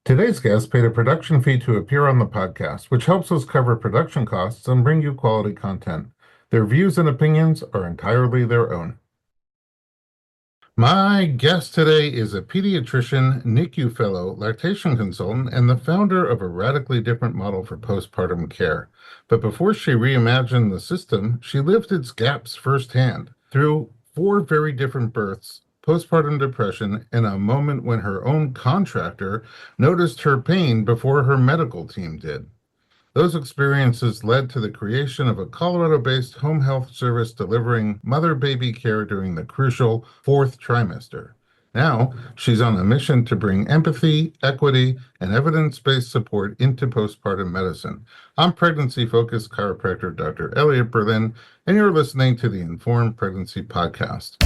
Today's guest paid a production fee to appear on the podcast, which helps us cover production costs and bring you quality content. Their views and opinions are entirely their own. My guest today is a pediatrician, NICU fellow, lactation consultant, and the founder of a radically different model for postpartum care. But before she reimagined the system, she lived its gaps firsthand through 4 very different births, postpartum depression, and a moment when her own contractor noticed her pain before her medical team did. Those experiences led to the creation of a Colorado-based home health service delivering mother-baby care during the crucial 4th trimester. Now, she's on a mission to bring empathy, equity, and evidence-based support into postpartum medicine. I'm pregnancy-focused chiropractor Dr. Elliot Berlin, and you're listening to the Informed Pregnancy Podcast.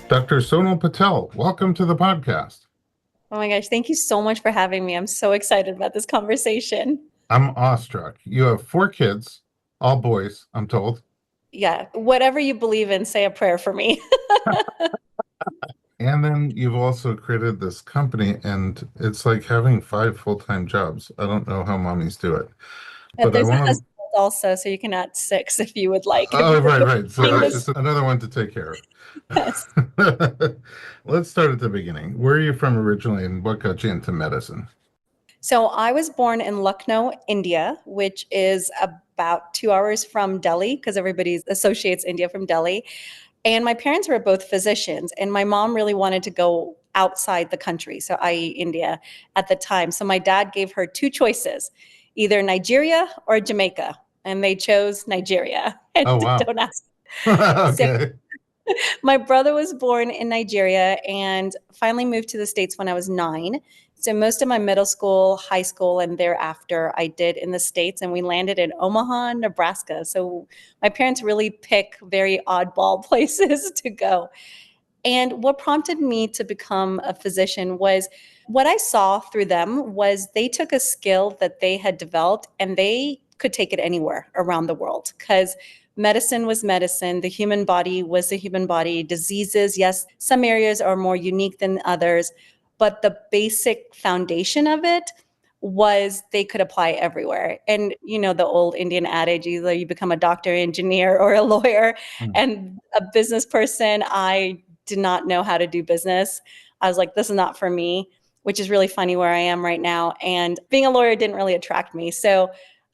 Dr. Sonal Patel, welcome to the podcast. Oh my gosh, thank you so much for having me. I'm so excited about this conversation. I'm awestruck. You have 4 kids, all boys, I'm told. Yeah, whatever you believe in, say a prayer for me. And then you've also created this company, and it's like having 5 full-time jobs. I don't know how mommies do it. But There's a husband also, so you can add 6 if you would like. Oh, right. So it's another one to take care of. Yes. Let's start at the beginning. Where are you from originally, and what got you into medicine? So I was born in Lucknow, India, which is about 2 hours from Delhi, because everybody associates India from Delhi. And my parents were both physicians, and my mom really wanted to go outside the country, so i.e. India at the time. So my dad gave her 2 choices, either Nigeria or Jamaica, and they chose Nigeria. And Oh, wow. Don't ask. Okay. My brother was born in Nigeria and finally moved to the States when I was 9. So most of my middle school, high school, and thereafter I did in the States, and we landed in Omaha, Nebraska. So my parents really pick very oddball places to go. And what prompted me to become a physician was what I saw through them was they took a skill that they had developed and they could take it anywhere around the world, because medicine was medicine. The human body was the human body. Diseases, yes, some areas are more unique than others, but the basic foundation of it was they could apply everywhere. And you know, the old Indian adage, either you become a doctor, engineer, or a lawyer. And a business person, I did not know how to do business. I was like, this is not for me, which is really funny where I am right now. And being a lawyer didn't really attract me. So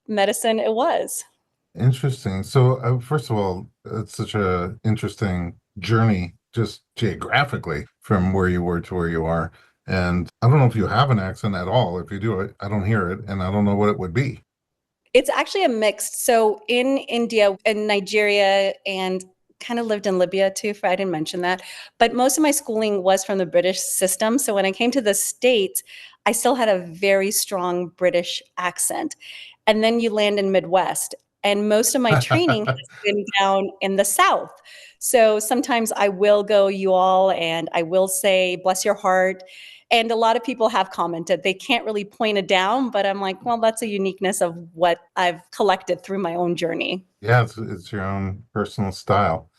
medicine it was. Interesting. So, first of all, it's such a interesting journey, just geographically, from where you were to where you are. And I don't know if you have an accent at all. If you do, I don't hear it, and I don't know what it would be. It's actually a mix. So in India and Nigeria, and kind of lived in Libya too, if I didn't mention that. But most of my schooling was from the British system. So when I came to the States, I still had a very strong British accent. And then you land in Midwest. And most of my training has been down in the South. So sometimes I will go, you all, and I will say, bless your heart. And a lot of people have commented they can't really point it down, but I'm like, well, that's a uniqueness of what I've collected through my own journey. Yeah, it's your own personal style.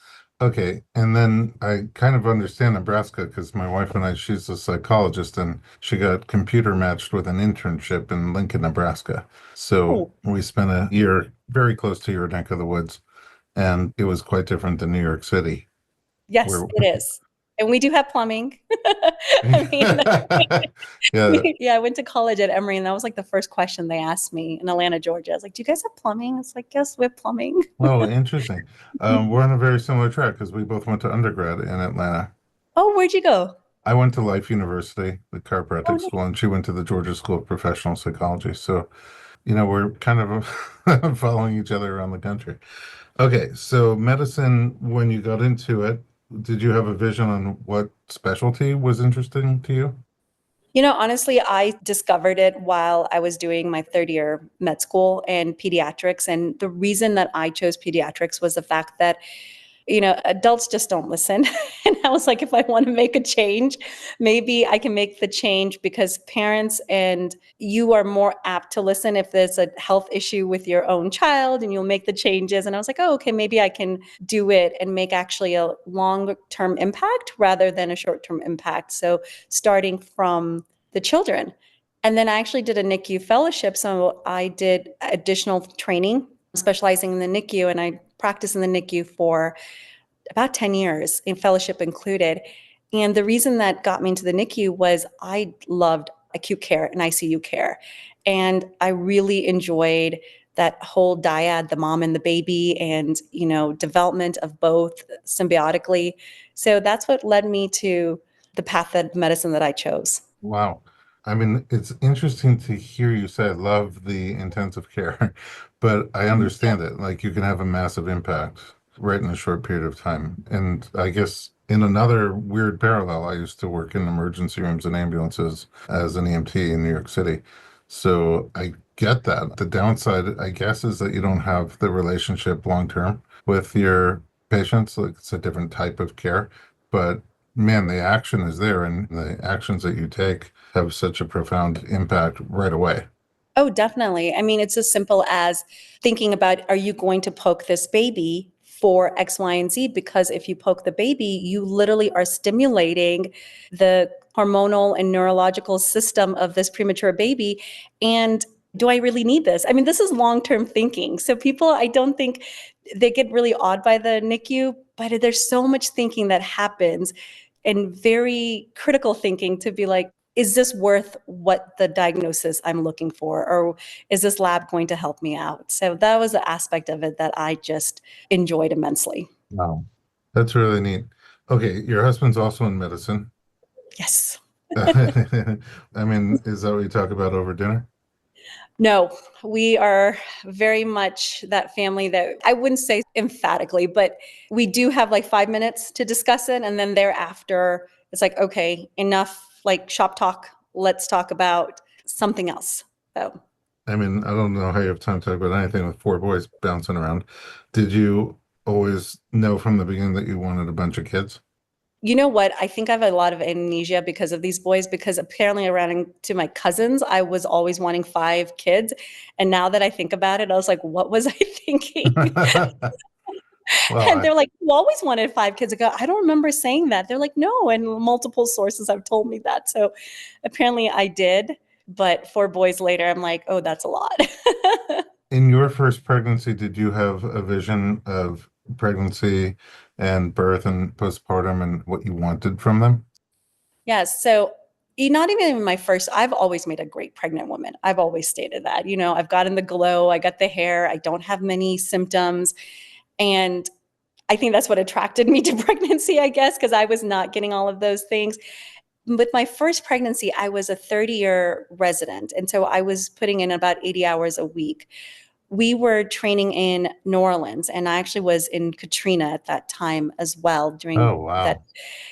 Okay, and then I kind of understand Nebraska because my wife and I, she's a psychologist, and she got computer matched with an internship in Lincoln, Nebraska. So we spent a year very close to your neck of the woods, and it was quite different than New York City. Yes, it is. And we do have plumbing. I mean, yeah, I went to college at Emory, and that was like the first question they asked me in Atlanta, Georgia. I was like, do you guys have plumbing? It's like, yes, we have plumbing. Oh, interesting. We're on a very similar track because we both went to undergrad in Atlanta. Oh, where'd you go? I went to Life University, the chiropractic Oh, school, and she went to the Georgia School of Professional Psychology. So, we're kind of following each other around the country. Okay, so medicine, when you got into it, did you have a vision on what specialty was interesting to you? You know, honestly, I discovered it while I was doing my 3rd year med school in pediatrics. And the reason that I chose pediatrics was the fact that Adults just don't listen. And I was like, if I want to make a change, maybe I can make the change because parents and you are more apt to listen if there's a health issue with your own child and you'll make the changes. And I was like, oh, okay, maybe I can do it and make actually a long-term impact rather than a short-term impact. So starting from the children. And then I actually did a NICU fellowship. So I did additional training specializing in the NICU, and I practiced in the NICU for about 10 years, in fellowship included. And the reason that got me into the NICU was I loved acute care and ICU care. And I really enjoyed that whole dyad, the mom and the baby, and, development of both symbiotically. So that's what led me to the path of medicine that I chose. Wow. I mean, it's interesting to hear you say, I love the intensive care, but I understand it. Like you can have a massive impact right in a short period of time. And I guess in another weird parallel, I used to work in emergency rooms and ambulances as an EMT in New York City. So I get that. The downside, I guess, is that you don't have the relationship long term with your patients. Like it's a different type of care. But man, the action is there, and the actions that you take have such a profound impact right away. Oh, definitely. I mean, it's as simple as thinking about, are you going to poke this baby for X, Y, and Z? Because if you poke the baby, you literally are stimulating the hormonal and neurological system of this premature baby. And do I really need this? I mean, this is long-term thinking. So people, I don't think they get really awed by the NICU, but there's so much thinking that happens and very critical thinking to be like, is this worth what the diagnosis I'm looking for? Or is this lab going to help me out? So that was the aspect of it that I just enjoyed immensely. Wow. That's really neat. Okay, your husband's also in medicine. Yes. I mean, is that what you talk about over dinner? No, we are very much that family that I wouldn't say emphatically, but we do have like 5 minutes to discuss it. And then thereafter, it's like, okay, enough like shop talk. Let's talk about something else. So, I mean, I don't know how you have time to talk about anything with four boys bouncing around. Did you always know from the beginning that you wanted a bunch of kids? you know what? I think I have a lot of amnesia because of these boys, because apparently around to my cousins, I was always wanting 5 kids. And now that I think about it, I was like, what was I thinking? Well, And they're like, you always wanted 5 kids. I go, I don't remember saying that. They're like, no. And multiple sources have told me that. So apparently I did. But 4 boys later, I'm like, oh, that's a lot. in your first pregnancy, did you have a vision of pregnancy and birth and postpartum and what you wanted from them? Yes. So not even in my first, I've always made a great pregnant woman. I've always stated that, I've gotten the glow, I got the hair, I don't have many symptoms. And I think that's what attracted me to pregnancy, I guess, because I was not getting all of those things. With my first pregnancy, I was a 30-year resident. And so I was putting in about 80 hours a week. We were training in New Orleans, and I actually was in Katrina at that time as well during Oh, that. wow.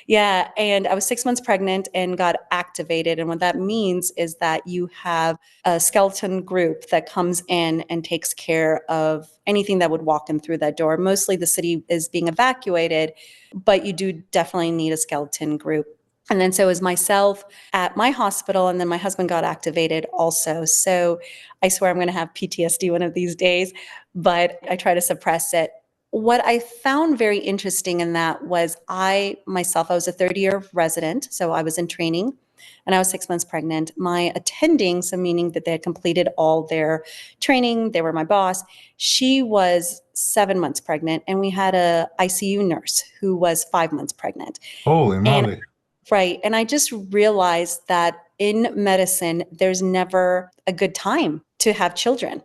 Yeah, and I was 6 months pregnant and got activated. And what that means is that you have a skeleton group that comes in and takes care of anything that would walk in through that door. Mostly the city is being evacuated, but you do definitely need a skeleton group. And then so it was myself at my hospital, and then my husband got activated also. So I swear I'm going to have PTSD one of these days, but I try to suppress it. What I found very interesting in that was I was a 30-year resident, so I was in training, and I was 6 months pregnant. My attending, so meaning that they had completed all their training, they were my boss, she was 7 months pregnant, and we had a ICU nurse who was 5 months pregnant. Holy And moly. right. And I just realized that in medicine, there's never a good time to have children.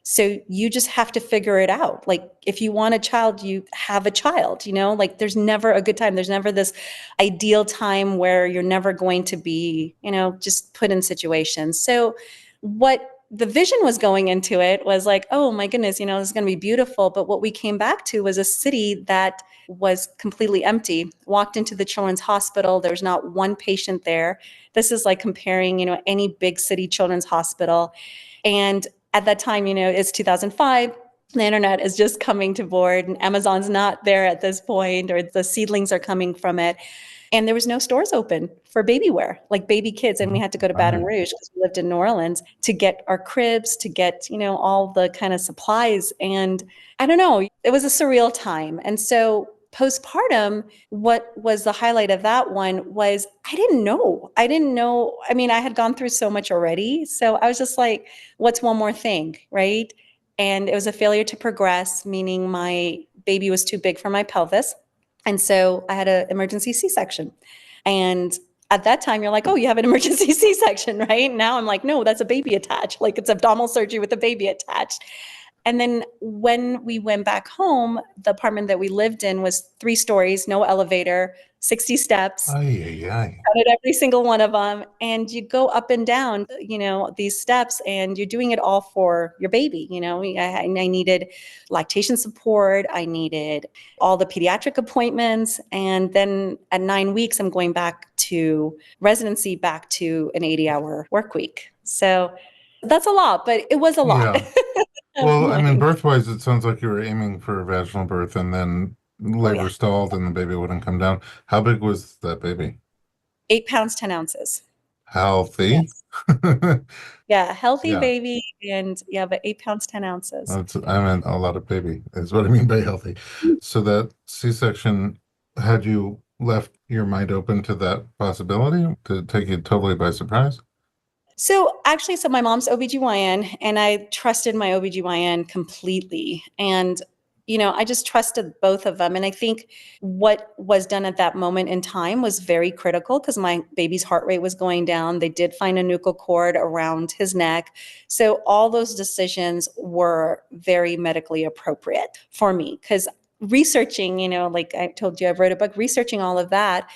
So you just have to figure it out. Like if you want a child, you have a child, like there's never a good time. There's never this ideal time where you're never going to be, just put in situations. So what the vision was going into it was like, oh my goodness, this is going to be beautiful. But what we came back to was a city that was completely empty. Walked into the children's hospital. There's not one patient there. This is like comparing, any big city children's hospital. And at that time, it's 2005. The internet is just coming to board, and Amazon's not there at this point, or the seedlings are coming from it. And there was no stores open for baby wear, like baby kids. And we had to go to Baton Rouge because we lived in New Orleans to get our cribs, to get, all the kind of supplies. And I don't know, it was a surreal time. And so postpartum, what was the highlight of that one was I didn't know. I mean, I had gone through so much already. So I was just like, what's one more thing, right? And it was a failure to progress, meaning my baby was too big for my pelvis. And so I had an emergency C-section. And at that time, you're like, oh, you have an emergency C-section, right? Now I'm like, no, that's a baby attached. Like it's abdominal surgery with a baby attached. And then when we went back home, the apartment that we lived in was 3 stories, no elevator, 60 steps. Counted every single one of them. And you go up and down, these steps, and you're doing it all for your baby. I needed lactation support. I needed all the pediatric appointments. And then at 9 weeks, I'm going back to residency, back to an 80-hour work week. So that's a lot, but it was a lot. Yeah. Well, I mean, birth-wise, it sounds like you were aiming for a vaginal birth and then labor stalled and the baby wouldn't come down. How big was that baby? 8 pounds, 10 ounces. Healthy? Yes. Yeah, healthy Yeah. baby. And but 8 pounds, 10 ounces. I meant a lot of baby is what I mean by healthy. So that C-section, had you left your mind open to that possibility to take you totally by surprise? So my mom's OBGYN, and I trusted my OBGYN completely. And, I just trusted both of them. And I think what was done at that moment in time was very critical because my baby's heart rate was going down. They did find a nuchal cord around his neck. So all those decisions were very medically appropriate for me because researching, like I told you, I've wrote a book, researching all of that.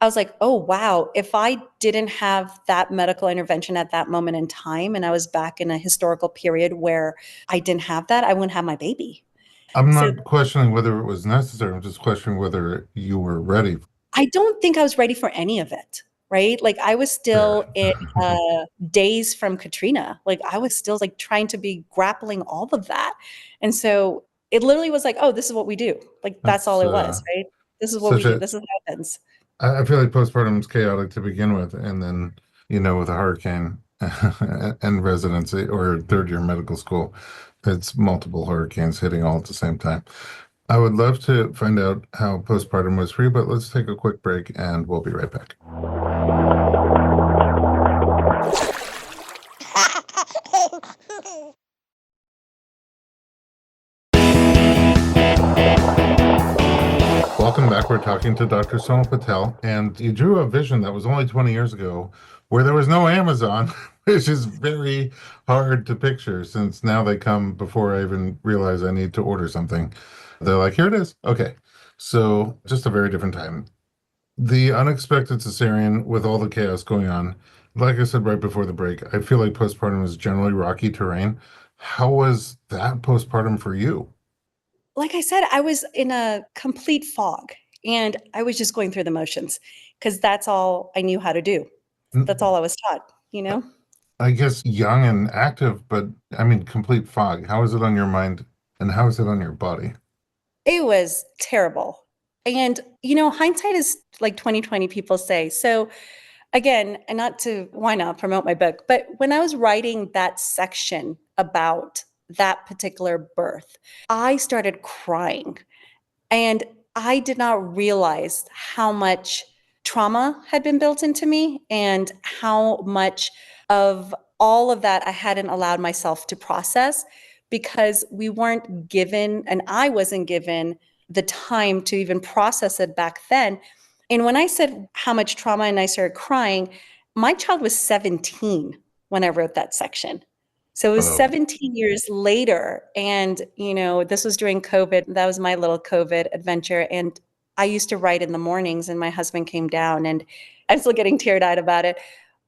I was like, oh, wow, if I didn't have that medical intervention at that moment in time, and I was back in a historical period where I didn't have that, I wouldn't have my baby. I'm So not questioning whether it was necessary. I'm just questioning whether you were ready. I don't think I was ready for any of it, right? Like I was still in days from Katrina. Like I was still like trying to be grappling all of that. And so it literally was like, oh, this is what we do. Like that's all it was, right? This is what we do. This is what happens. I feel like postpartum is chaotic to begin with, and then, with a hurricane and residency or third year medical school, it's multiple hurricanes hitting all at the same time. I would love to find out how postpartum was for you, but let's take a quick break and we'll be right back. Welcome back. We're talking to Dr. Sonal Patel, and you drew a vision that was only 20 years ago where there was no Amazon, which is very hard to picture since now they come before I even realize I need to order something. They're like, here it is. Okay. So just a very different time. The unexpected cesarean with all the chaos going on, like I said right before the break, I feel like postpartum is generally rocky terrain. How was that postpartum for you? Like I said, I was in a complete fog and I was just going through the motions because that's all I knew how to do. That's all I was taught, I guess young and active, but I mean, complete fog. How is it on your mind and how is it on your body? It was terrible. And, hindsight is like 2020 people say. So again, and why not promote my book, but when I was writing that section about that particular birth, I started crying and I did not realize how much trauma had been built into me and how much of all of that I hadn't allowed myself to process because we weren't given, and I wasn't given the time to even process it back then. And when I said how much trauma and I started crying, my child was 17 when I wrote that section. So it was 17 years later. And, this was during COVID. That was my little COVID adventure. And I used to write in the mornings and my husband came down and I'm still getting teary-eyed about it.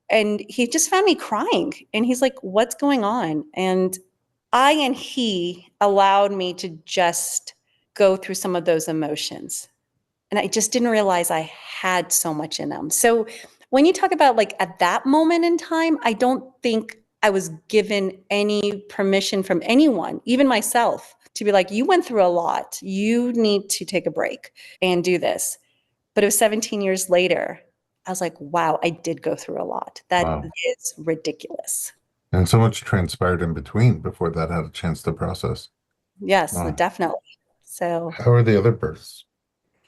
And he just found me crying and he's like, what's going on? And I and he allowed me to just go through some of those emotions. And I just didn't realize I had so much in them. So when you talk about like at that moment in time, I don't think I was given any permission from anyone, even myself, to be like, you went through a lot. You need to take a break and do this. But it was 17 years later. I was like, wow, I did go through a lot. That Wow. is ridiculous. And so much transpired in between before that had a chance to process. Yes, Wow. definitely. So, How are the other births?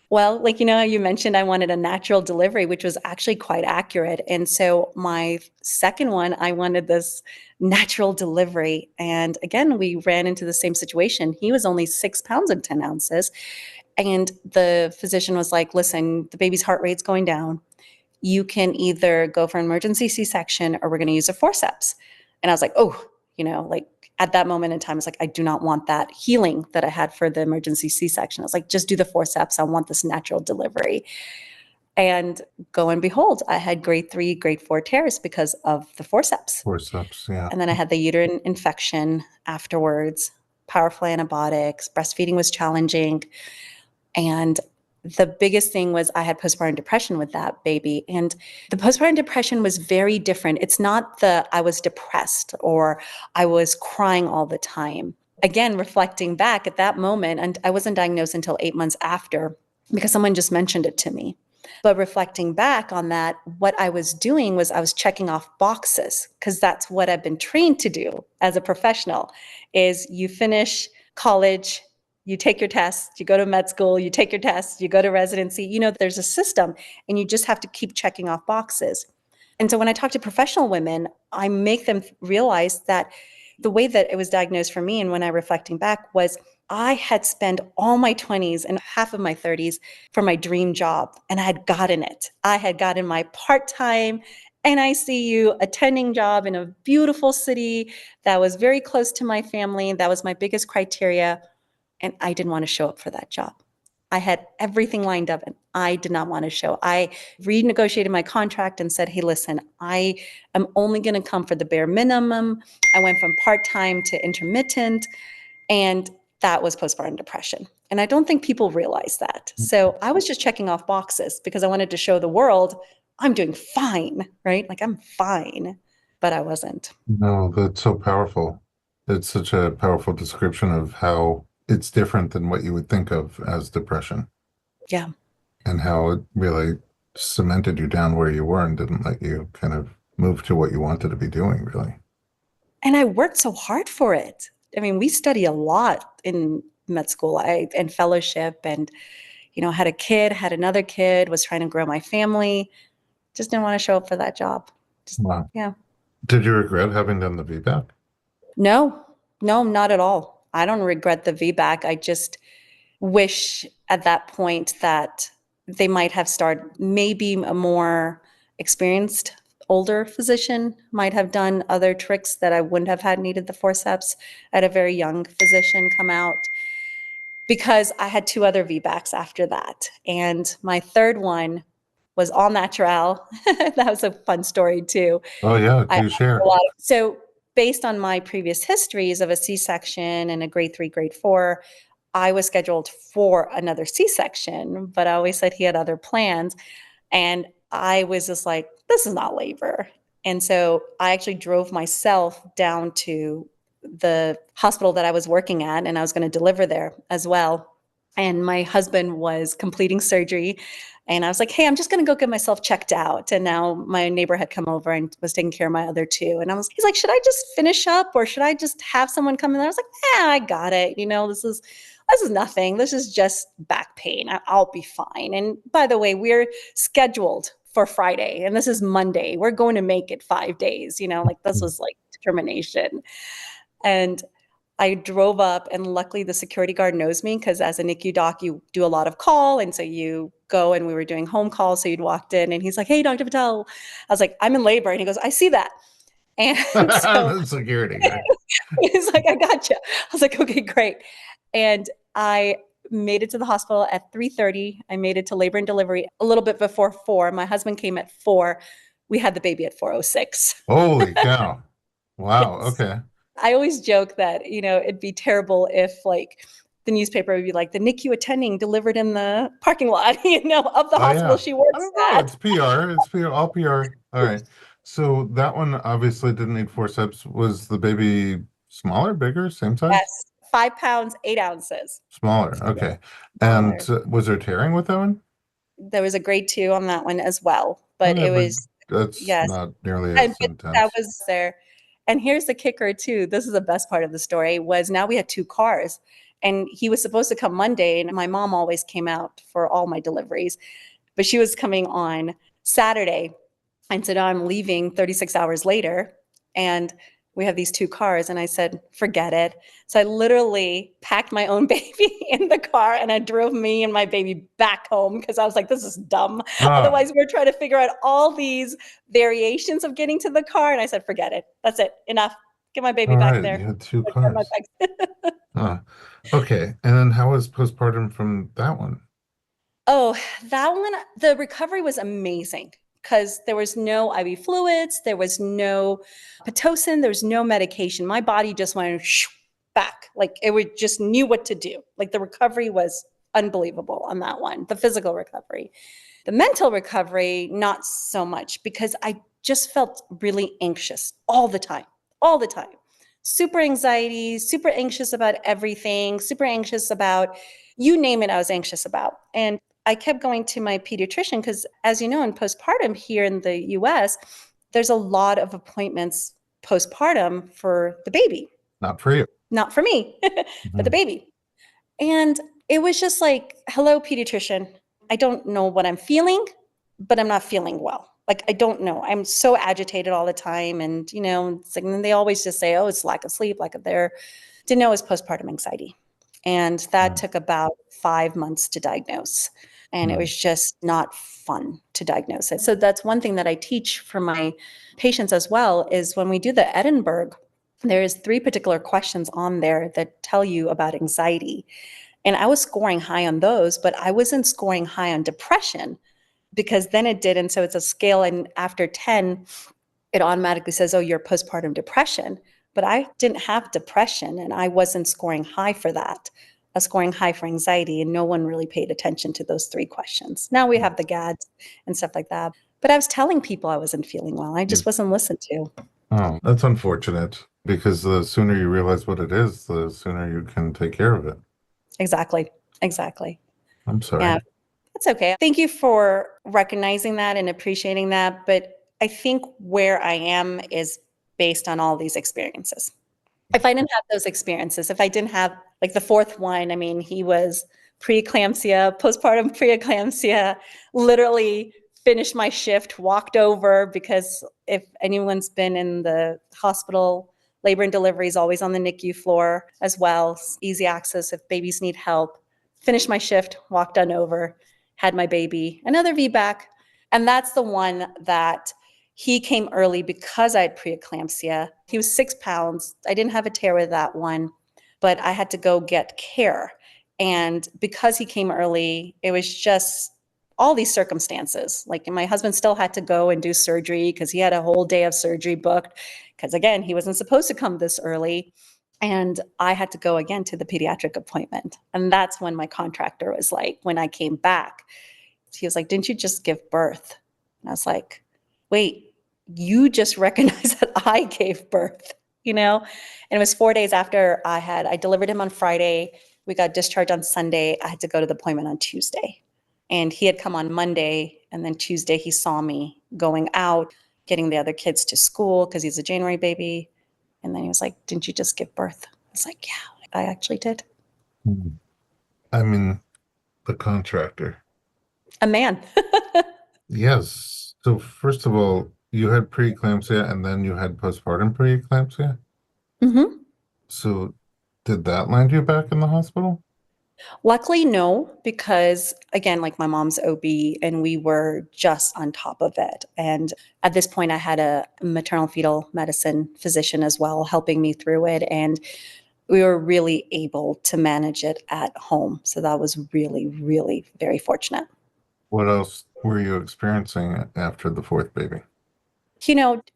well, like, you mentioned I wanted a natural delivery, which was actually quite accurate. And so my second one, I wanted this natural delivery. And again, we ran into the same situation. He was only 6 pounds and 10 ounces. And the physician was like, listen, the baby's heart rate's going down. You can either go for an emergency C-section or we're going to use a forceps. And I was like, oh, like at that moment in time, I was like, I do not want that healing that I had for the emergency C-section. I was like, just do the forceps. I want this natural delivery. And go and behold, I had grade 3, grade 4 tears because of the forceps. Forceps, yeah. And then I had the uterine infection afterwards, powerful antibiotics, breastfeeding was challenging. And the biggest thing was I had postpartum depression with that baby. And the postpartum depression was very different. It's not that I was depressed or I was crying all the time. Again, reflecting back at that moment, and I wasn't diagnosed until 8 months after because someone just mentioned it to me. But reflecting back on that, what I was doing was I was checking off boxes because that's what I've been trained to do as a professional is you finish college, you take your tests, you go to med school, you take your tests, you go to residency. There's a system and you just have to keep checking off boxes. And so when I talk to professional women, I make them realize that the way that it was diagnosed for me and when I reflecting back was I had spent all my 20s and half of my 30s for my dream job and I had gotten it. I had gotten my part-time NICU attending job in a beautiful city that was very close to my family. That was my biggest criteria. And I didn't want to show up for that job. I had everything lined up and I did not want to show. I renegotiated my contract and said, hey, listen, I am only going to come for the bare minimum. I went from part-time to intermittent, and that was postpartum depression. And I don't think people realize that. So I was just checking off boxes because I wanted to show the world I'm doing fine, right? Like I'm fine, but I wasn't. No, that's so powerful. It's such a powerful description of how it's different than what you would think of as depression Yeah. and how it really cemented you down where you were and didn't let you kind of move to what you wanted to be doing, really. And I worked so hard for it. I mean, we study a lot in med school and fellowship and, had a kid, had another kid, was trying to grow my family. Just didn't want to show up for that job. Just, Wow. yeah. Did you regret having done the VBAC? No, not at all. I don't regret the VBAC. I just wish at that point that they might have started, maybe a more experienced older physician might have done other tricks that I wouldn't have had needed the forceps. I had a very young physician come out because I had 2 other VBACs after that. And my third one was all natural. That was a fun story too. Oh, yeah. I Do share. So based on my previous histories of a C-section and a grade 3, grade 4, I was scheduled for another C-section, but I always said he had other plans. And I was just like, this is not labor. And so I actually drove myself down to the hospital that I was working at, and I was going to deliver there as well. And my husband was completing surgery. And I was like, hey, I'm just going to go get myself checked out. And now my neighbor had come over and was taking care of my other 2. And he's like, should I just finish up or should I just have someone come in? I was like, I got it. This is nothing. This is just back pain. I'll be fine. And by the way, we're scheduled for Friday and this is Monday. We're going to make it 5 days, like this was like determination. And I drove up and luckily the security guard knows me because as a NICU doc, you do a lot of call. And so you go and we were doing home calls. So you'd walked in and he's like, hey, Dr. Patel. I was like, I'm in labor. And he goes, I see that. And so Security, right? he's like, I got you. I was like, okay, great. And I made it to the hospital at 3:30. I made it to labor and delivery a little bit before 4. My husband came at 4. We had the baby at 4:06. Holy cow. Wow. Yes. Okay. I always joke that, it'd be terrible if like the newspaper would be like the NICU attending delivered in the parking lot, of the Oh, hospital yeah. she I works don't know. at. It's PR. It's PR. All PR. All right. So that one obviously didn't need forceps. Was the baby smaller, bigger, same size? Yes, 5 pounds, 8 ounces. Smaller. Okay. And Smaller. was there tearing with that one? There was a grade 2 on that one as well, but Okay, it but was, that's yes. not nearly And as but that intense. was there. And here's the kicker too. This is the best part of the story was now we had 2 cars and he was supposed to come Monday and my mom always came out for all my deliveries, but she was coming on Saturday. And so now I'm leaving 36 hours later and we have these 2 cars and I said, "Forget it." So I literally packed my own baby in the car and I drove me and my baby back home because I was like, this is dumb. Ah, Otherwise, we're trying to figure out all these variations of getting to the car. And I said, forget it. That's it. Enough. Get my baby all back right. there. You had two Return my cars. bags. Ah, okay. And then how was postpartum from that one? Oh, that one, the recovery was amazing because there was no IV fluids, there was no Pitocin, there was no medication. My body just went back. Like it would just knew what to do. Like the recovery was unbelievable on that one, the physical recovery. The mental recovery, not so much because I just felt really anxious all the time, all the time. Super anxiety, super anxious about everything, super anxious about you name it, I was anxious about. And I kept going to my pediatrician because, as you know, in postpartum here in the US, there's a lot of appointments postpartum for the baby, Not for you. not for me, but the Mhm. baby. And it was just like, hello, pediatrician. I don't know what I'm feeling, but I'm not feeling well. Like, I don't know. I'm so agitated all the time. And, it's like, and they always just say, oh, it's lack of sleep, lack of there. Didn't know it was postpartum anxiety. And that Mm, took about 5 months to diagnose. And it mm, was just not fun to diagnose it. So that's one thing that I teach for my patients as well is when we do the Edinburgh, there's 3 particular questions on there that tell you about anxiety. And I was scoring high on those, but I wasn't scoring high on depression because then it did. And so it's a scale. And after 10, it automatically says, oh, you're postpartum depression. But I didn't have depression and I wasn't scoring high for that. I was scoring high for anxiety, and no one really paid attention to those 3 questions. Now we mm. have the GADs and stuff like that. But I was telling people I wasn't feeling well. I just You, wasn't listened to. oh, that's unfortunate because the sooner you realize what it is, the sooner you can take care of it. Exactly. Exactly. I'm Yeah. sorry. That's okay. Thank you for recognizing that and appreciating that. But I think where I am is based on all these experiences. If I didn't have those experiences, if I didn't have like the 4th one, I mean, he was preeclampsia, postpartum preeclampsia, literally finished my shift, walked over because if anyone's been in the hospital, labor and delivery is always on the NICU floor as well, easy access if babies need help. Finished my shift, walked on over, had my baby, another VBAC. And that's the one that he came early because I had preeclampsia. He was 6 pounds. I didn't have a tear with that one, but I had to go get care. And because he came early, it was just all these circumstances. Like my husband still had to go and do surgery because he had a whole day of surgery booked. Because again, he wasn't supposed to come this early. And I had to go again to the pediatric appointment. And that's when my contractor was like, when I came back, he was like, didn't you just give birth? And I was like, wait, you just recognized that I gave birth, And it was 4 days after I delivered him on Friday. We got discharged on Sunday. I had to go to the appointment on Tuesday. And he had come on Monday. And then Tuesday, he saw me going out, getting the other kids to school because he's a January baby. And then he was like, didn't you just give birth? I was like, yeah, I actually did. Mm. I mean, the contractor. A man. Yes. So first of all, you had preeclampsia and then you had postpartum preeclampsia. Mm-hmm. So did that land you back in the hospital? Luckily, no, because again, like my mom's OB and we were just on top of it. And at this point, I had a maternal fetal medicine physician as well helping me through it. And we were really able to manage it at home. So that was really, really very fortunate. What else were you experiencing after the fourth baby?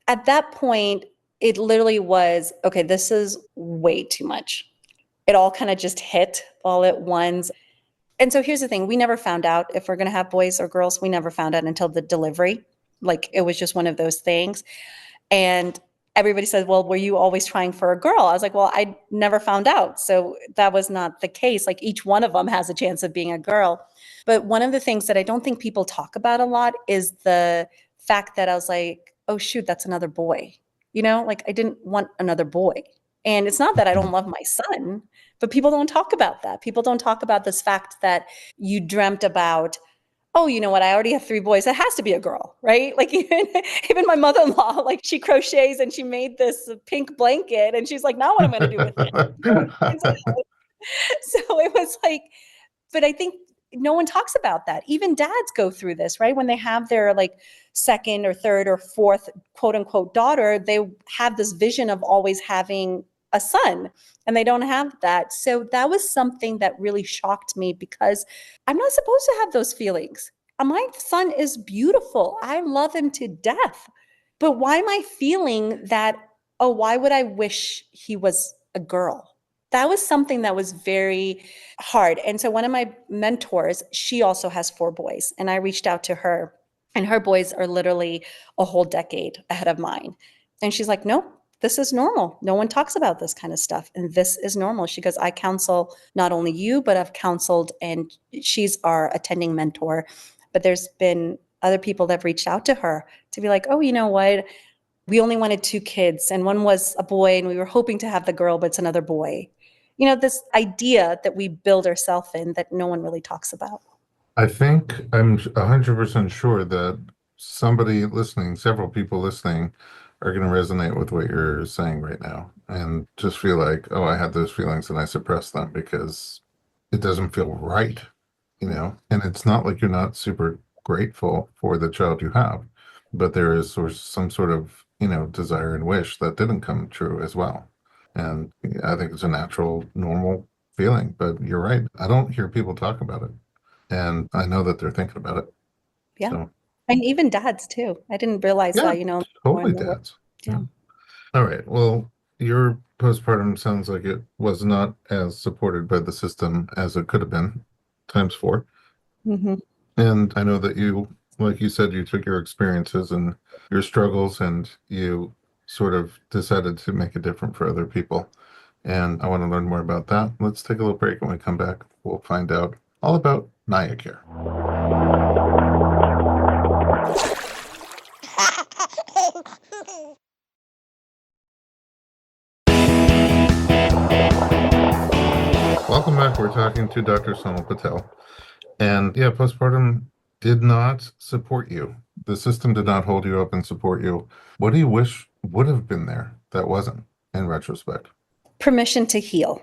At that point, it literally was okay, this is way too much. It all kind of just hit all at once. And so here's the thing, we never found out if we're going to have boys or girls. We never found out until the delivery. Like it was just one of those things. And everybody said, well, were you always trying for a girl? I was like, well, I never found out. So that was not the case. Like each one of them has a chance of being a girl. But one of the things that I don't think people talk about a lot is the fact that I was like, oh, shoot, that's another boy. Like I didn't want another boy. And it's not that I don't love my son, but people don't talk about that. People don't talk about this fact that you dreamt about, oh, you know what? I already have 3 boys. It has to be a girl, right? Like even my mother-in-law, like she crochets and she made this pink blanket and she's like, now what am I going to do with it? So it was like, but I think no one talks about that. Even dads go through this, right? When they have their like second or third or fourth quote unquote daughter, they have this vision of always having a son and they don't have that. So that was something that really shocked me because I'm not supposed to have those feelings. My son is beautiful. I love him to death. But why am I feeling that, oh, why would I wish he was a girl? That was something that was very hard. And so one of my mentors, she also has 4 boys. And I reached out to her, and her boys are literally a whole decade ahead of mine. And she's like, nope, this is normal. No one talks about this kind of stuff. And this is normal. She goes, I counsel not only you, but I've counseled, and she's our attending mentor. But there's been other people that have reached out to her to be like, oh, you know what? We only wanted 2 kids, and one was a boy, and we were hoping to have the girl, but it's another boy. This idea that we build ourselves in that no one really talks about. I think I'm 100% sure that somebody listening, several people listening, are going to resonate with what you're saying right now and just feel like, oh, I had those feelings and I suppressed them because it doesn't feel right, And it's not like you're not super grateful for the child you have, but there is some sort of, desire and wish that didn't come true as well. And I think it's a natural, normal feeling, but you're right. I don't hear people talk about it. And I know that they're thinking about it. Yeah. So, And even dads too. I didn't realize yeah, that, more totally in the world. dads. Yeah. All right. Well, your postpartum sounds like it was not as supported by the system as it could have been, times 4. Mm-hmm. And I know that you, like you said, you took your experiences and your struggles and you sort of decided to make it different for other people. And I want to learn more about that. Let's take a little break. When we come back, we'll find out all about NICU care. Welcome back. We're talking to Dr. Sonal Patel. And yeah, postpartum did not support you. The system did not hold you up and support you. What do you wish would have been there that wasn't in retrospect? Permission to heal.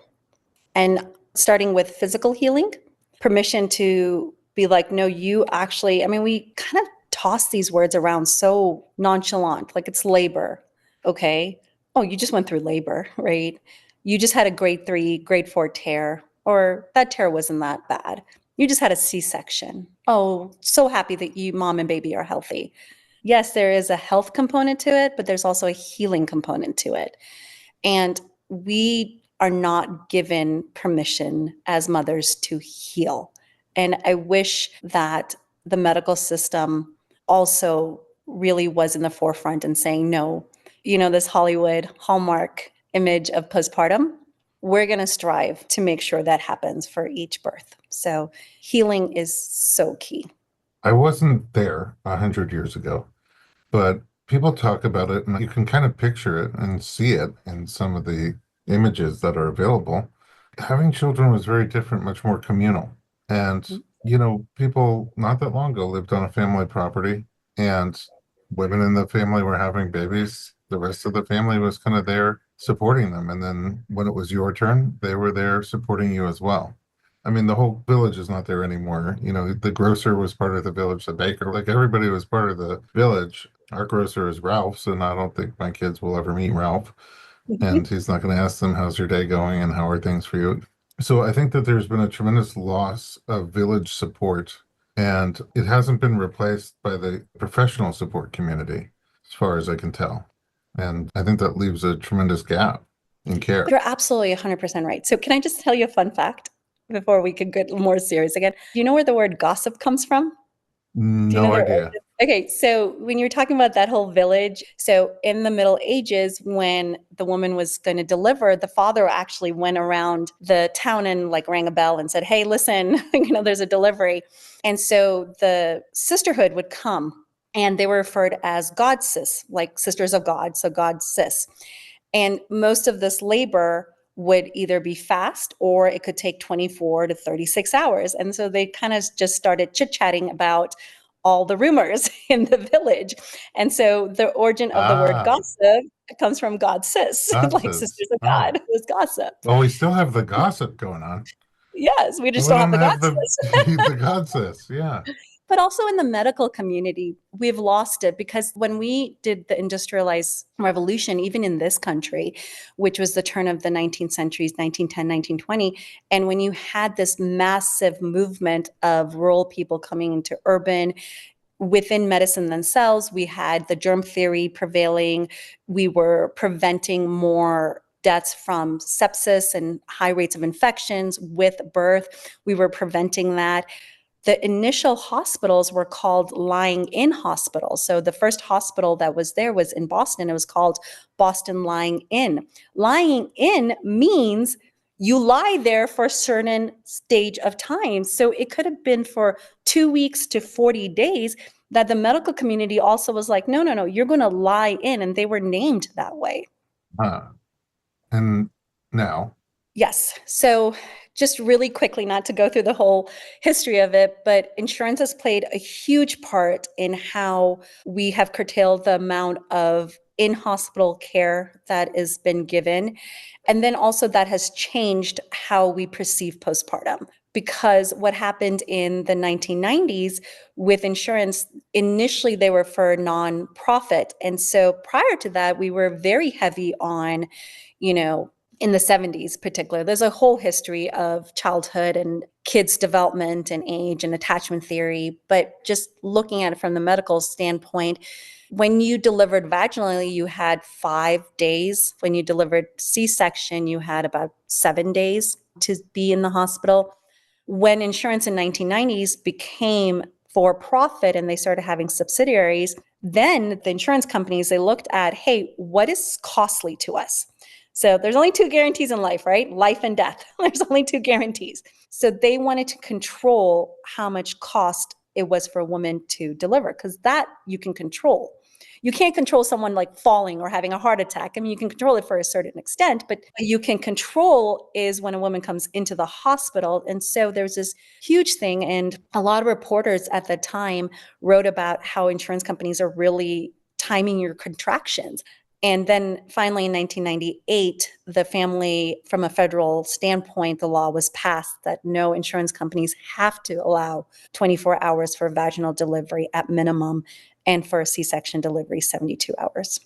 And starting with physical healing, permission to be like, no, you actually, we kind of toss these words around so nonchalant, like it's labor. Okay. Oh, you just went through labor, right? You just had a grade 3, grade 4 tear, or that tear wasn't that bad. You just had a C-section. Oh, so happy that you, mom and baby, are healthy. Yes, there is a health component to it, but there's also a healing component to it. And we are not given permission as mothers to heal. And I wish that the medical system also really was in the forefront and saying, no, this Hollywood Hallmark image of postpartum, we're going to strive to make sure that happens for each birth. So healing is so key. I wasn't there 100 years ago, but people talk about it and you can kind of picture it and see it in some of the images that are available. Having children was very different, much more communal. And, people not that long ago lived on a family property and women in the family were having babies. The rest of the family was kind of there supporting them. And then when it was your turn, they were there supporting you as well. I mean, the whole village is not there anymore. The grocer was part of the village, the baker, like everybody was part of the village. Our grocer is Ralph's, and I don't think my kids will ever meet Ralph. And he's not going to ask them, how's your day going and how are things for you? So I think that there's been a tremendous loss of village support, and it hasn't been replaced by the professional support community, as far as I can tell. And I think that leaves a tremendous gap in care. You're absolutely 100% right. So can I just tell you a fun fact before we could get more serious again? Do you know where the word gossip comes from? No idea. Okay, so when you're talking about that whole village, so in the Middle Ages, when the woman was going to deliver, the father actually went around the town and like rang a bell and said, "Hey, listen, there's a delivery." And so the sisterhood would come and they were referred as God sis, like sisters of God, so God sis. And most of this labor would either be fast or it could take 24 to 36 hours. And so they kind of just started chit chatting about all the rumors in the village. And so the origin of the word Ah, gossip comes from God sis, like gossips. sisters of Oh, God was gossip. well, we still have the gossip going on. Yes, we But just we don't have don't the God have the sis. the gossips. Yeah. But also in the medical community, we've lost it because when we did the industrialized revolution, even in this country, which was the turn of the 19th centuries, 1910, 1920, and when you had this massive movement of rural people coming into urban, within medicine themselves, we had the germ theory prevailing. We were preventing more deaths from sepsis and high rates of infections with birth. We were preventing that. The initial hospitals were called lying in hospitals. So the first hospital that was there was in Boston. It was called Boston Lying In. Lying in means you lie there for a certain stage of time. So it could have been for 2 weeks to 40 days that the medical community also was like, no, no, no, you're going to lie in. And they were named that way. And now, Yes. So, just really quickly, not to go through the whole history of it, but insurance has played a huge part in how we have curtailed the amount of in hospital care that has been given. And then also, that has changed how we perceive postpartum. Because what happened in the 1990s with insurance, initially they were for nonprofit. And so prior to that, we were very heavy on, you know, in the 70s particular, there's a whole history of childhood and kids development and age and attachment theory. But just looking at it from the medical standpoint, when you delivered vaginally, you had 5 days. When you delivered C-section, you had about 7 days to be in the hospital. When insurance in 1990s became for profit and they started having subsidiaries, then the insurance companies, they looked at, hey, what is costly to us? So there's only two guarantees in life, right? Life and death. There's only two guarantees. So they wanted to control how much cost it was for a woman to deliver, because that you can control. You can't control someone like falling or having a heart attack. I mean, you can control it for a certain extent, but you can control is when a woman comes into the hospital. And so there's this huge thing. And a lot of reporters at the time wrote about how insurance companies are really timing your contractions. And then finally in 1998, the family, from a federal standpoint, the law was passed that no insurance companies have to allow 24 hours for vaginal delivery at minimum, and for a C-section delivery, 72 hours.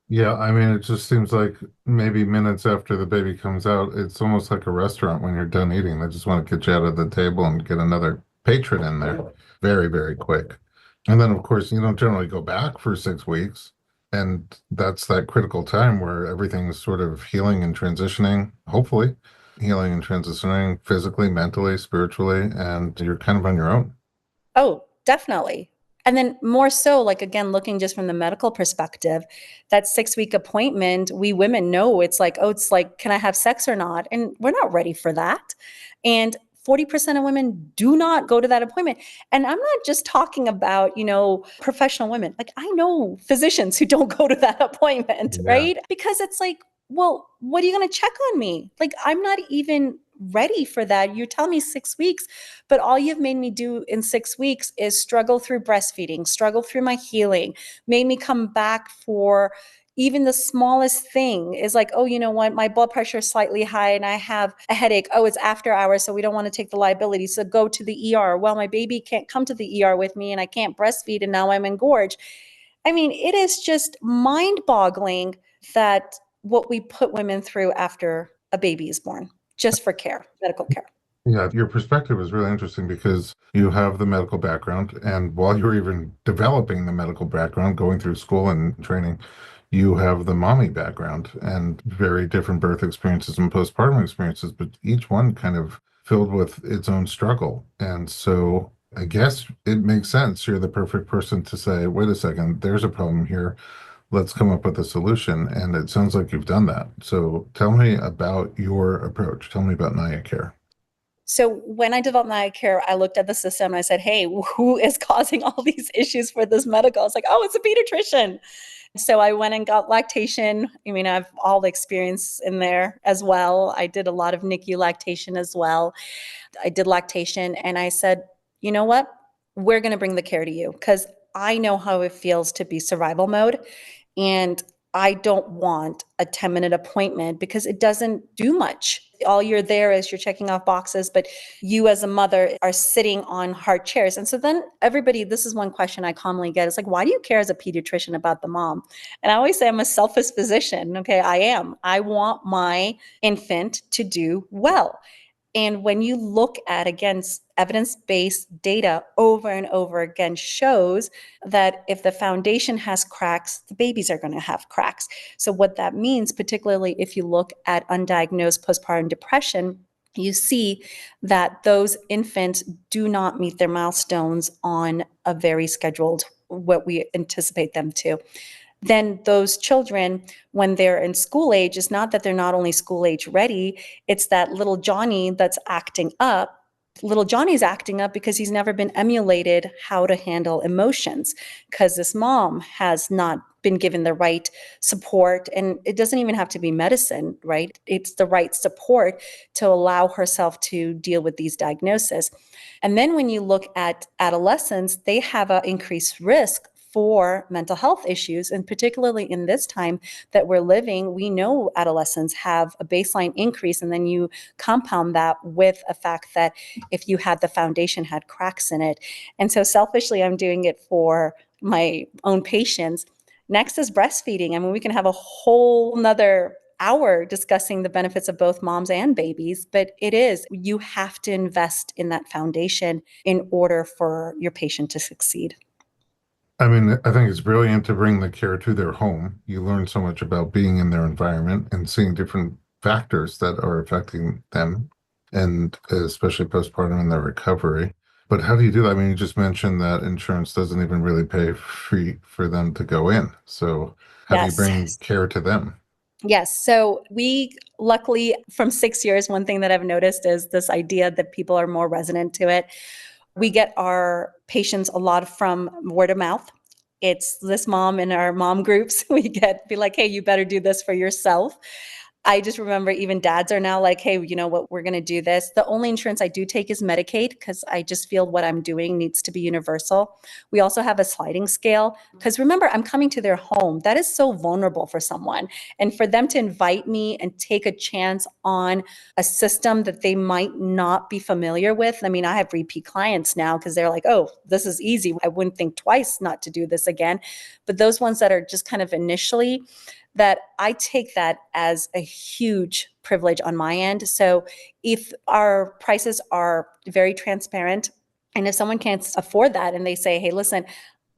yeah, I mean, it just seems like maybe minutes after the baby comes out, it's almost like a restaurant when you're done eating. They just want to get you out of the table and get another patron in there very, very quick. And then, of course, you don't generally go back for 6 weeks. And that's that critical time where everything's sort of healing and transitioning, hopefully healing and transitioning physically, mentally, spiritually, and you're kind of on your own. Oh, definitely. And then more so, like again, looking just from the medical perspective, that 6 week appointment, we women know it's like, oh, it's like, can I have sex or not? And we're not ready for that. And 40% of women do not go to that appointment. And I'm not just talking about, professional women. Like I know physicians who don't go to that appointment, Yeah. right? Because it's like, well, what are you going to check on me? Like I'm not even ready for that. You tell me 6 weeks, but all you've made me do in 6 weeks is struggle through breastfeeding, struggle through my healing, made me come back for even the smallest thing is like, oh, you know what? My blood pressure is slightly high and I have a headache. Oh, it's after hours, so we don't want to take the liability. So go to the ER. Well, my baby can't come to the ER with me and I can't breastfeed and now I'm engorged. I mean, it is just mind boggling that what we put women through after a baby is born just for care, medical care. Yeah, your perspective is really interesting because you have the medical background, and while you're even developing the medical background, going through school and training, you have the mommy background and very different birth experiences and postpartum experiences, but each one kind of filled with its own struggle. And so I guess it makes sense. You're the perfect person to say, wait a second, there's a problem here. Let's come up with a solution. And it sounds like you've done that. So tell me about your approach. Tell me about NICU care. So when I developed NICU care, I looked at the system and I said, hey, who is causing all these issues for this medical? I was like, oh, it's a pediatrician. So I went and got lactation. I mean, I have all the experience in there as well. I did a lot of NICU lactation as well. I did lactation and I said, you know what? We're going to bring the care to you because I know how it feels to be survival mode. And I don't want a 10-minute appointment because it doesn't do much. All you're there is you're checking off boxes, but you as a mother are sitting on hard chairs. And so then everybody, this is one question I commonly get is like, why do you care as a pediatrician about the mom? And I always say I'm a selfish physician. Okay, I am. I want my infant to do well. And when you look at, again, evidence-based data over and over again shows that if the foundation has cracks, the babies are going to have cracks. So what that means, particularly if you look at undiagnosed postpartum depression, you see that those infants do not meet their milestones on a very scheduled, what we anticipate them to. Then those children, when they're in school age, it's not that they're not only school age ready, it's that little Johnny that's acting up. Little Johnny's acting up because he's never been emulated how to handle emotions because this mom has not been given the right support. And it doesn't even have to be medicine, right? It's the right support to allow herself to deal with these diagnoses. And then when you look at adolescents, they have an increased risk for mental health issues. And particularly in this time that we're living, we know adolescents have a baseline increase. And then you compound that with a fact that if you had the foundation had cracks in it. And so selfishly, I'm doing it for my own patients. Next is breastfeeding. I mean, we can have a whole nother hour discussing the benefits of both moms and babies, but you have to invest in that foundation in order for your patient to succeed. I mean, I think it's brilliant to bring the care to their home. You learn so much about being in their environment and seeing different factors that are affecting them, and especially postpartum and their recovery. But how do you do that? I mean, you just mentioned that insurance doesn't even really pay free for them to go in. So how do you Yes. bring care to them? Yes. So we luckily from 6 years, one thing that I've noticed is this idea that people are more resonant to it. We get our patients a lot from word of mouth. It's this mom in our mom groups. We be like, hey, you better do this for yourself. I just remember even dads are now like, hey, you know what, we're going to do this. The only insurance I do take is Medicaid because I just feel what I'm doing needs to be universal. We also have a sliding scale because remember, I'm coming to their home. That is so vulnerable for someone. And for them to invite me and take a chance on a system that they might not be familiar with. I mean, I have repeat clients now because they're like, oh, this is easy. I wouldn't think twice not to do this again. But those ones that are just kind of initially, that I take that as a huge privilege on my end. So if our prices are very transparent, and if someone can't afford that and they say, hey, listen,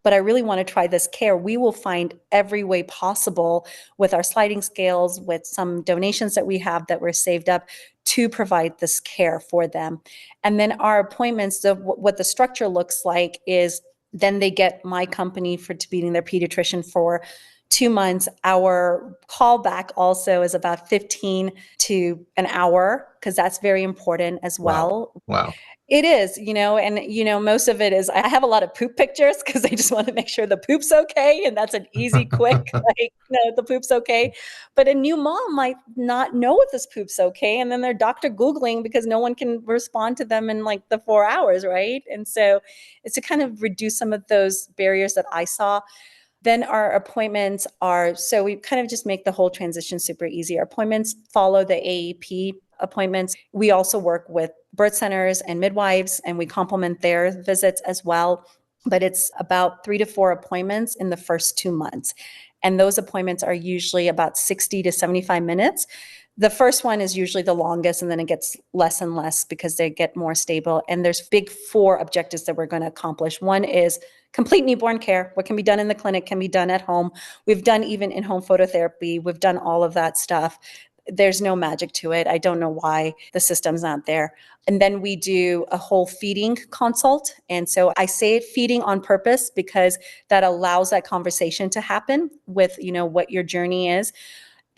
but I really want to try this care, we will find every way possible with our sliding scales, with some donations that we have that were saved up to provide this care for them. And then our appointments, what the structure looks like is then they get my company for to being their pediatrician for 2 months. Our callback also is about 15 to an hour because that's very important as Wow. well. Wow. It is, and most of it is I have a lot of poop pictures because I just want to make sure the poop's okay. And that's an easy, quick, like, the poop's okay. But a new mom might not know if this poop's okay. And then they're doctor Googling because no one can respond to them in like the 4 hours, right? And so it's to kind of reduce some of those barriers that I saw. Then our appointments so we kind of just make the whole transition super easy. Our appointments follow the AAP appointments. We also work with birth centers and midwives, and we complement their visits as well. But it's about 3 to 4 appointments in the first 2 months. And those appointments are usually about 60 to 75 minutes. The first one is usually the longest, and then it gets less and less because they get more stable. And there's big 4 objectives that we're going to accomplish. One is complete newborn care. What can be done in the clinic can be done at home. We've done even in-home phototherapy. We've done all of that stuff. There's no magic to it. I don't know why the system's not there. And then we do a whole feeding consult. And so I say feeding on purpose because that allows that conversation to happen with, what your journey is.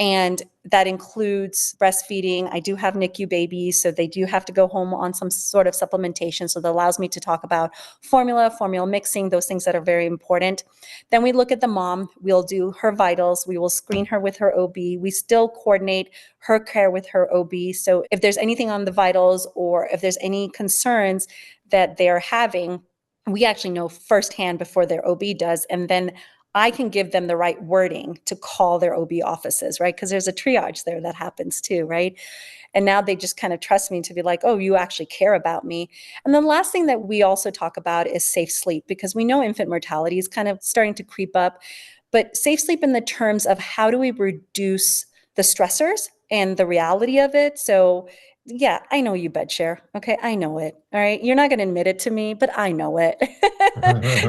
And that includes breastfeeding. I do have NICU babies, so they do have to go home on some sort of supplementation. So that allows me to talk about formula mixing, those things that are very important. Then we look at the mom. We'll do her vitals. We will screen her with her OB. We still coordinate her care with her OB. So if there's anything on the vitals or if there's any concerns that they're having, we actually know firsthand before their OB does. And then I can give them the right wording to call their OB offices, right? Because there's a triage there that happens too, right? And now they just kind of trust me to be like, oh, you actually care about me. And then the last thing that we also talk about is safe sleep, because we know infant mortality is kind of starting to creep up. But safe sleep in the terms of how do we reduce the stressors and the reality of it. So yeah, I know you bed share. Okay, I know it. All right. You're not going to admit it to me, but I know it.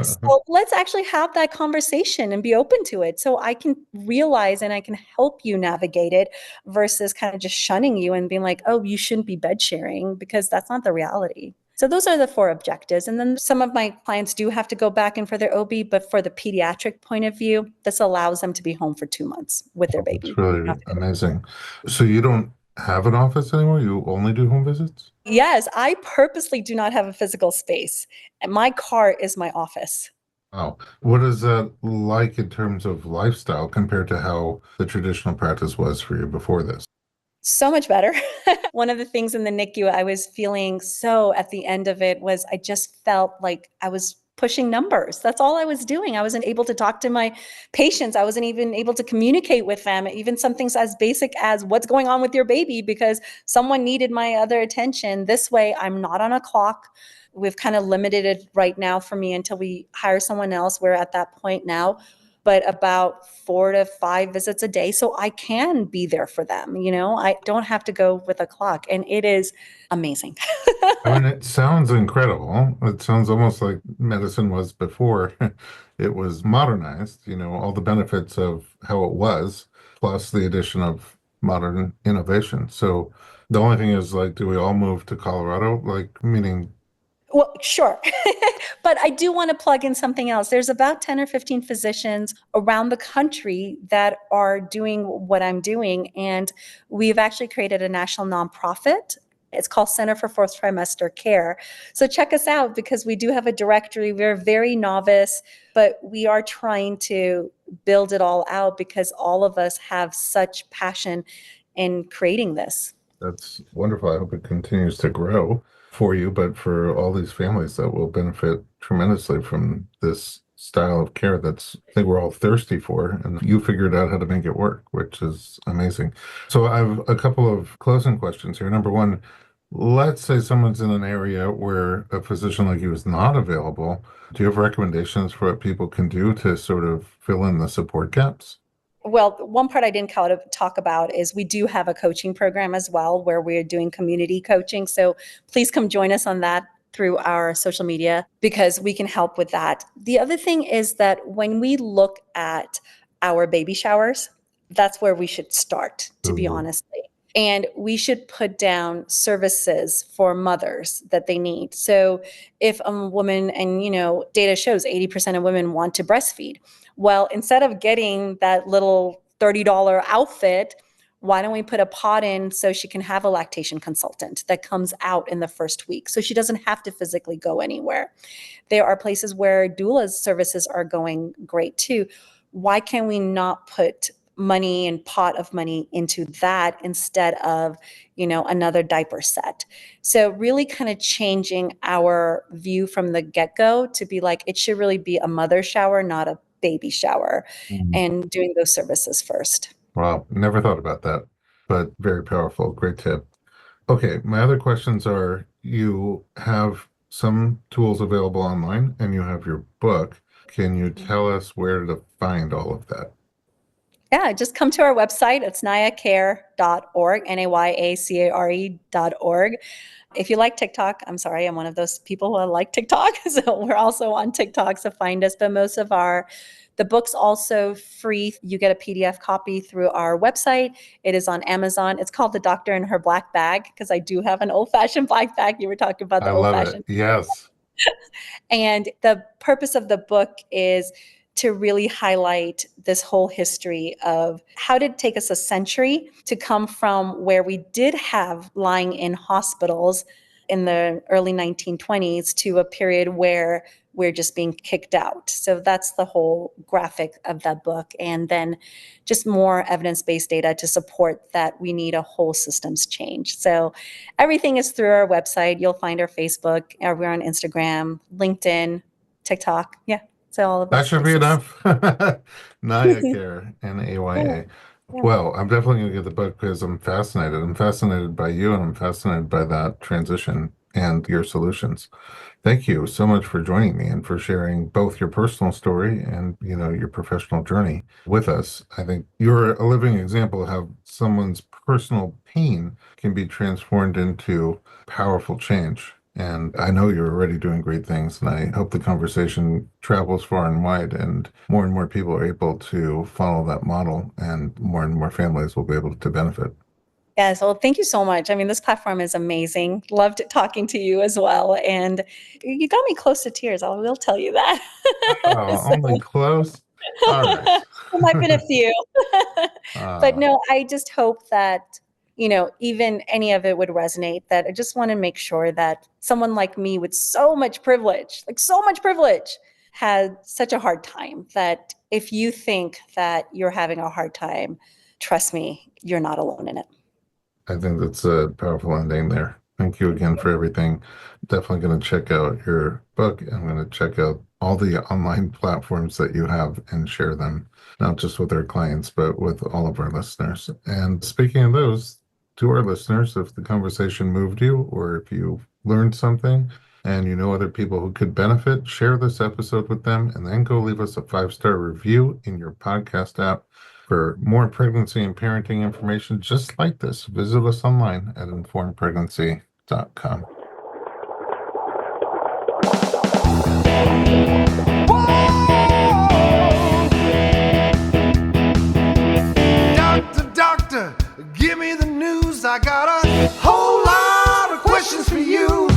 So let's actually have that conversation and be open to it so I can realize and I can help you navigate it versus kind of just shunning you and being like, oh, you shouldn't be bed sharing, because that's not the reality. So those are the 4 objectives. And then some of my clients do have to go back in for their OB, but for the pediatric point of view, this allows them to be home for 2 months with their baby. It's really amazing. So you don't have an office anymore? You only do home visits? Yes, I purposely do not have a physical space, and my car is my office. Wow. What is that like in terms of lifestyle compared to how the traditional practice was for you before this? So much better. One of the things in the NICU I was feeling so at the end of it was I just felt like I was pushing numbers. That's all I was doing. I wasn't able to talk to my patients. I wasn't even able to communicate with them, even some things as basic as what's going on with your baby, because someone needed my other attention. This way, I'm not on a clock. We've kind of limited it right now for me until we hire someone else. We're at that point now, but about 4 to 5 visits a day. So I can be there for them. I don't have to go with a clock, and it is amazing. I mean, it sounds incredible. It sounds almost like medicine was before it was modernized, all the benefits of how it was, plus the addition of modern innovation. So the only thing is, like, do we all move to Colorado? Like, meaning, Well, sure. But I do want to plug in something else. There's about 10 or 15 physicians around the country that are doing what I'm doing. And we've actually created a national nonprofit. It's called Center for Fourth Trimester Care. So check us out, because we do have a directory. We're very novice, but we are trying to build it all out because all of us have such passion in creating this. that's wonderful. I hope it continues to grow for you, but for all these families that will benefit tremendously from this style of care that's, I think we're all thirsty for, and you figured out how to make it work, which is amazing. So I have a couple of closing questions here. Number one, let's say someone's in an area where a physician like you is not available. Do you have recommendations for what people can do to sort of fill in the support gaps? Well, one part I didn't talk about is we do have a coaching program as well where we're doing community coaching. So please come join us on that through our social media, because we can help with that. The other thing is that when we look at our baby showers, that's where we should start, to be Ooh. honest. And we should put down services for mothers that they need. So if a woman, and data shows 80% of women want to breastfeed. Well, instead of getting that little $30 outfit, why don't we put a pot in so she can have a lactation consultant that comes out in the first week so she doesn't have to physically go anywhere? There are places where doula's services are going great too. Why can we not put money and pot of money into that instead of, another diaper set? So really kind of changing our view from the get-go to be like, it should really be a mother shower, not a baby shower, Mm. and doing those services first. Wow, never thought about that, but very powerful. Great tip. Okay, my other questions are, you have some tools available online and you have your book. Can you tell us where to find all of that? Yeah, just come to our website. It's nayacare.org, NAYACARE.org. If you like TikTok, I'm sorry, I'm one of those people who like TikTok. So we're also on TikTok, so find us. But most of the book's also free. You get a PDF copy through our website. It is on Amazon. It's called The Doctor in Her Black Bag, because I do have an old-fashioned black bag. You were talking about the I love it. old-fashioned. Yes. And the purpose of the book is to really highlight this whole history of how did it take us a century to come from where we did have lying in hospitals in the early 1920s to a period where we're just being kicked out. So that's the whole graphic of that book. And then just more evidence-based data to support that we need a whole systems change. So everything is through our website. You'll find our Facebook, we're on Instagram, LinkedIn, TikTok. Yeah. So all of That those should be places. enough. Naya Care, Naya. Yeah. Well, I'm definitely going to get the book because I'm fascinated. I'm fascinated by you and I'm fascinated by that transition and your solutions. Thank you so much for joining me and for sharing both your personal story and, your professional journey with us. I think you're a living example of how someone's personal pain can be transformed into powerful change. And I know you're already doing great things, and I hope the conversation travels far and wide and more people are able to follow that model, and more families will be able to benefit. Yes. Well, thank you so much. I mean, this platform is amazing. Loved talking to you as well. And you got me close to tears. I will tell you that. Oh, So, only close. All right. there might have been a few. But Uh, no, I just hope that, even any of it would resonate, that I just want to make sure that someone like me with so much privilege, had such a hard time, that if you think that you're having a hard time, trust me, you're not alone in it. I think that's a powerful ending there. Thank you again for everything. Definitely going to check out your book. I'm going to check out all the online platforms that you have and share them, not just with our clients, but with all of our listeners. And speaking of those, to our listeners, if the conversation moved you or if you learned something and you know other people who could benefit, share this episode with them and then go leave us a 5-star review in your podcast app. For more pregnancy and parenting information just like this, visit us online at informedpregnancy.com. Doctor, give me the news. I got a whole lot of questions for you.